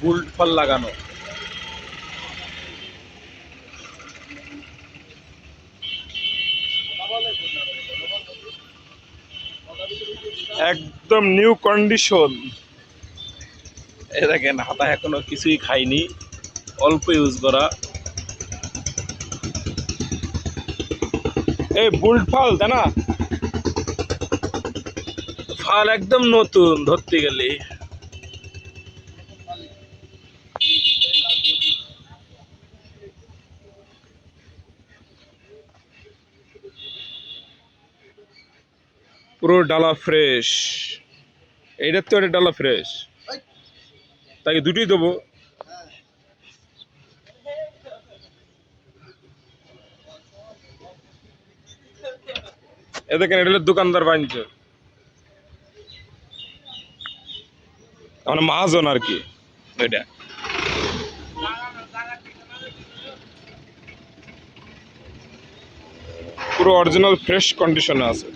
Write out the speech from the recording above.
Built ফল লাগানো। একদম new condition. এই দেখেন হাতা এখনো কিছুই খাইনি, অল্প ইউজ করা। এই বুল্ট ফাল তাই না, ফাল একদম নতুন ধরতে গেলে। পুরো ডালা ফ্রেশ। এইটার তো এটা ডালা ফ্রেশ, তাকে দুটোই দেবো। এ দেখেন এটা হলো দোকানদার বানিয়েছে, মানে মহাজন আর কি। এটা পুরো অরিজিনাল ফ্রেশ কন্ডিশনে আছে।